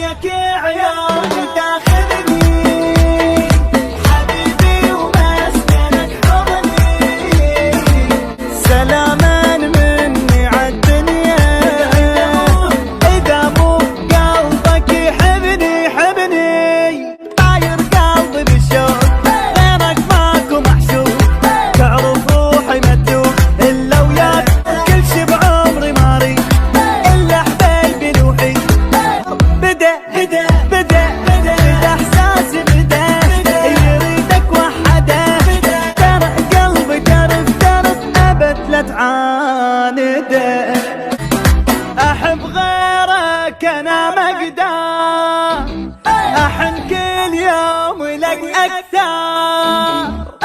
وياك يا عيوني تاخذني حبيبي ومسكنك حضني، سلاما مني عالدنيا إذا مو قلبك يحبني يحبني. طاير قلبي بالشوق غيرك ماكو محسوب، تعرف روحي مدوب إلا وياك كل شي بعمري ما أريد إلا حبايبي لوحي. بدأ إحساسي بدأ يريدك وحده، ترى قلبي تعرف أبد لا تعانده، أحب غيرك أنا ما أقدر، أحن كل يوم لك أكثر.